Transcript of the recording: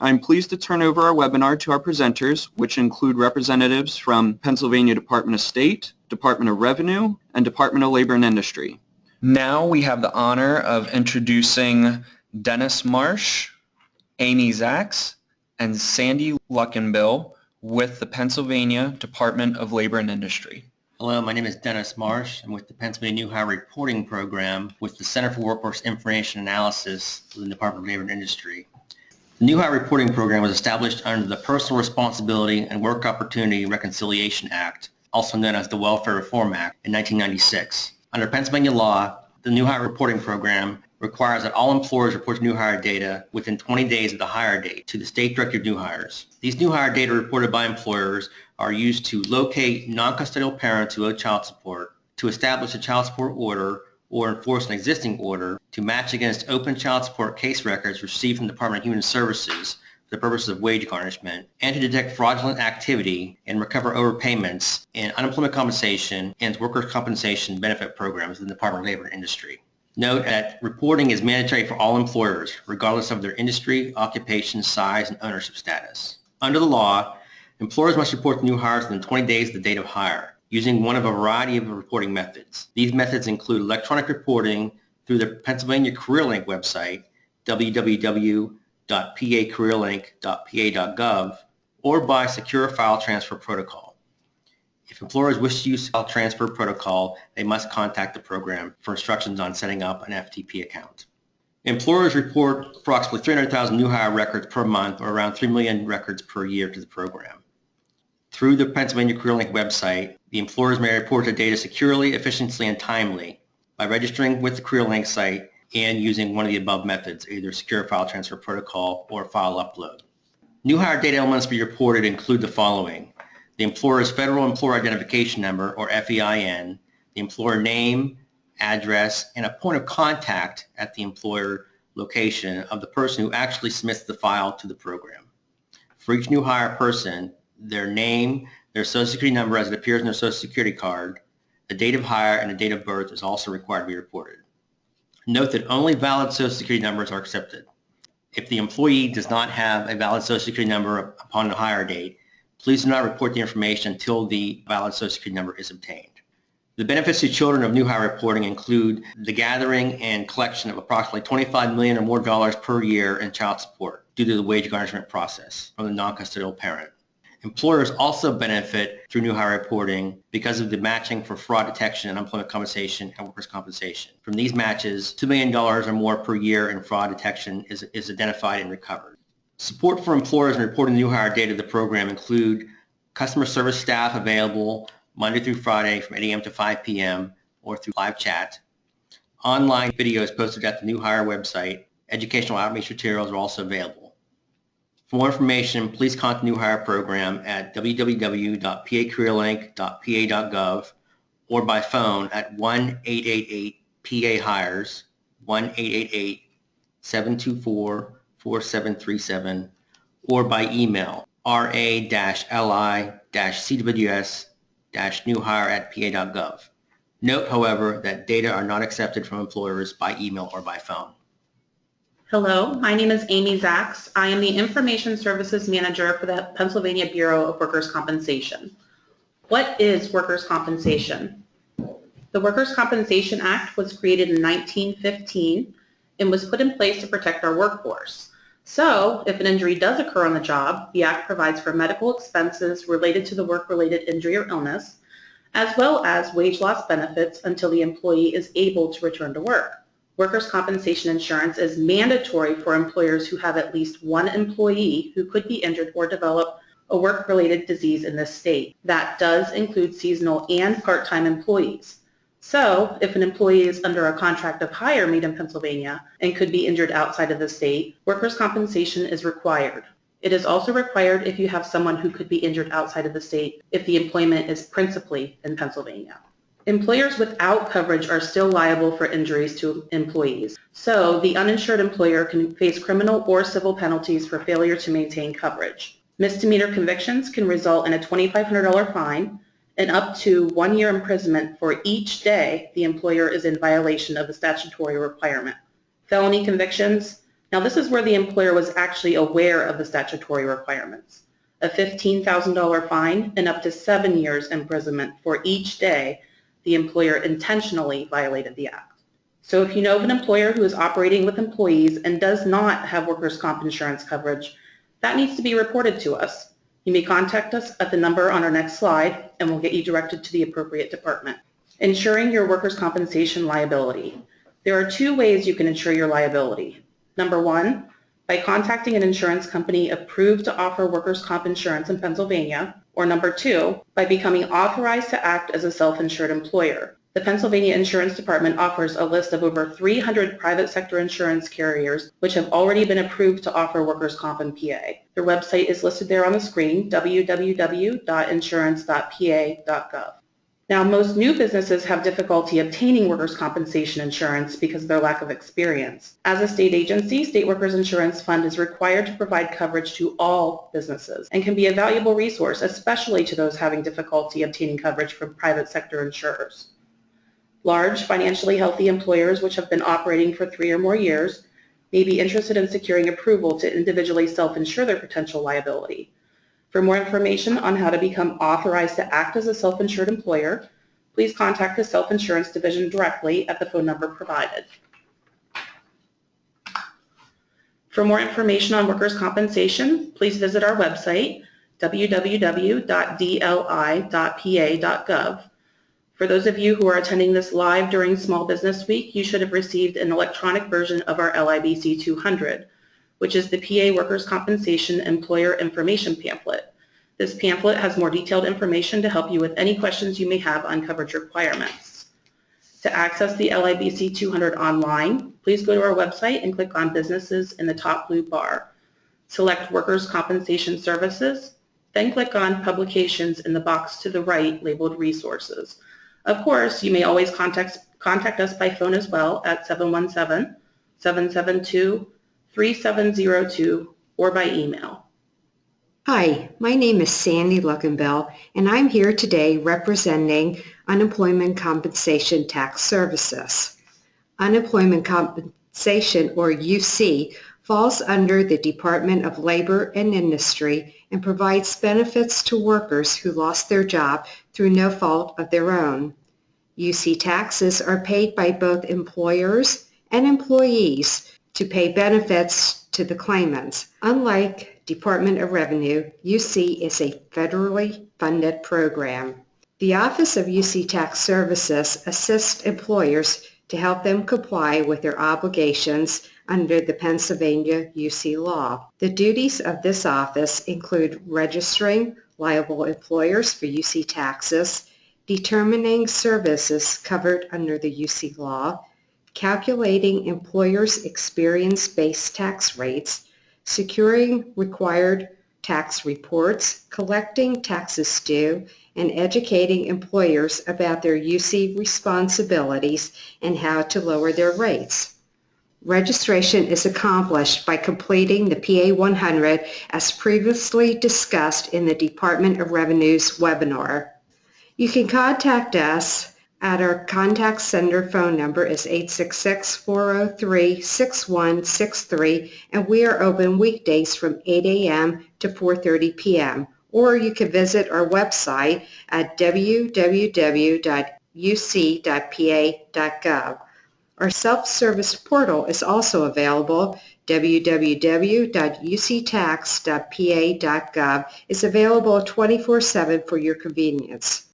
I'm pleased to turn over our webinar to our presenters, which include representatives from Pennsylvania Department of State, Department of Revenue, and Department of Labor and Industry. Now we have the honor of introducing Dennis Marsh, Amy Zaks, and Sandy Luckenbill with the Pennsylvania Department of Labor and Industry. Hello, my name is Dennis Marsh. I'm with the Pennsylvania New Hire Reporting Program with the Center for Workforce Information Analysis within the Department of Labor and Industry. The New Hire Reporting Program was established under the Personal Responsibility and Work Opportunity Reconciliation Act, also known as the Welfare Reform Act, in 1996. Under Pennsylvania law, the New Hire Reporting Program requires that all employers report new hire data within 20 days of the hire date to the State Director of New Hires. These new hire data reported by employers are used to locate non-custodial parents who owe child support, to establish a child support order or enforce an existing order, to match against open child support case records received from the Department of Human Services for the purposes of wage garnishment, and to detect fraudulent activity and recover overpayments in unemployment compensation and workers' compensation benefit programs in the Department of Labor and Industry. Note that reporting is mandatory for all employers, regardless of their industry, occupation, size, and ownership status. Under the law, employers must report the new hires within 20 days of the date of hire, using one of a variety of reporting methods. These methods include electronic reporting through the Pennsylvania CareerLink website, www.pacareerlink.pa.gov, or by secure file transfer protocol. If employers wish to use file transfer protocol, they must contact the program for instructions on setting up an FTP account. Employers report approximately 300,000 new hire records per month, or around 3 million records per year, to the program. Through the Pennsylvania CareerLink website, the employers may report the data securely, efficiently, and timely by registering with the CareerLink site and using one of the above methods, either secure file transfer protocol or file upload. New hire data elements to be reported include the following: the employer's Federal Employer Identification Number, or FEIN, the employer name, address, and a point of contact at the employer location of the person who actually submits the file to the program. For each new hire person, their name, their Social Security number as it appears in their Social Security card, the date of hire, and the date of birth is also required to be reported. Note that only valid Social Security numbers are accepted. If the employee does not have a valid Social Security number upon the hire date, please do not report the information until the valid Social Security number is obtained. The benefits to children of new hire reporting include the gathering and collection of approximately $25 million or more per year in child support due to the wage garnishment process from the non-custodial parent. Employers also benefit through new hire reporting because of the matching for fraud detection and unemployment compensation and workers' compensation. From these matches, $2 million or more per year in fraud detection is identified and recovered. Support for employers in reporting new hire data to the program include customer service staff available Monday through Friday from 8 a.m. to 5 p.m. or through live chat. Online videos posted at the new hire website. Educational outreach materials are also available. For more information, please contact the New Hire Program at www.pacareerlink.pa.gov or by phone at 1-888-PA-HIRES, 1-888-724-4737, or by email ra-li-cws-newhire@pa.gov. Note, however, that data are not accepted from employers by email or by phone. Hello, my name is Amy Zaks. I am the Information Services Manager for the Pennsylvania Bureau of Workers' Compensation. What is workers' compensation? The Workers' Compensation Act was created in 1915 and was put in place to protect our workforce. So, if an injury does occur on the job, the Act provides for medical expenses related to the work-related injury or illness, as well as wage loss benefits until the employee is able to return to work. Workers' compensation insurance is mandatory for employers who have at least one employee who could be injured or develop a work-related disease in this state. That does include seasonal and part-time employees. So, if an employee is under a contract of hire made in Pennsylvania and could be injured outside of the state, workers' compensation is required. It is also required if you have someone who could be injured outside of the state if the employment is principally in Pennsylvania. Employers without coverage are still liable for injuries to employees. So the uninsured employer can face criminal or civil penalties for failure to maintain coverage. Misdemeanor convictions can result in a $2,500 fine and up to 1 year imprisonment for each day the employer is in violation of the statutory requirement. Felony convictions Now this is where the employer was actually aware of the statutory requirements. A $15,000 fine and up to 7 years imprisonment for each day the employer intentionally violated the act. So if you know of an employer who is operating with employees and does not have workers' comp insurance coverage, that needs to be reported to us. You may contact us at the number on our next slide and we'll get you directed to the appropriate department. Insuring your workers' compensation liability. There are 2 ways you can insure your liability. Number 1, by contacting an insurance company approved to offer workers' comp insurance in Pennsylvania, or number 2, by becoming authorized to act as a self-insured employer. The Pennsylvania Insurance Department offers a list of over 300 private sector insurance carriers which have already been approved to offer workers' comp in PA. Their website is listed there on the screen, www.insurance.pa.gov. Now, most new businesses have difficulty obtaining workers' compensation insurance because of their lack of experience. As a state agency, State Workers Insurance Fund is required to provide coverage to all businesses and can be a valuable resource, especially to those having difficulty obtaining coverage from private sector insurers. Large, financially healthy employers which have been operating for 3 or more years may be interested in securing approval to individually self-insure their potential liability. For more information on how to become authorized to act as a self-insured employer, please contact the Self-Insurance Division directly at the phone number provided. For more information on workers' compensation, please visit our website, www.dli.pa.gov. For those of you who are attending this live during Small Business Week, you should have received an electronic version of our LIBC 200, which is the PA Workers' Compensation Employer Information Pamphlet. This pamphlet has more detailed information to help you with any questions you may have on coverage requirements. To access the LIBC 200 online, please go to our website and click on Businesses in the top blue bar. Select Workers' Compensation Services, then click on Publications in the box to the right labeled Resources. Of course, you may always contact us by phone as well at 717-772-3702 or by email. Hi, my name is Sandy Luckenbell, and I'm here today representing Unemployment Compensation Tax Services. Unemployment Compensation, or UC, falls under the Department of Labor and Industry and provides benefits to workers who lost their job through no fault of their own. UC taxes are paid by both employers and employees to pay benefits to the claimants. Unlike Department of Revenue, UC is a federally funded program. The Office of UC Tax Services assists employers to help them comply with their obligations under the Pennsylvania UC law. The duties of this office include registering liable employers for UC taxes, determining services covered under the UC law, calculating employers' experience-based tax rates, securing required tax reports, collecting taxes due, and educating employers about their UC responsibilities and how to lower their rates. Registration is accomplished by completing the PA 100 as previously discussed in the Department of Revenue's webinar. You can contact us at our contact center phone number is 866-403-6163, and we are open weekdays from 8 a.m. to 4:30 p.m. Or you can visit our website at www.uc.pa.gov. Our self-service portal is also available. www.uctax.pa.gov is available 24/7 for your convenience.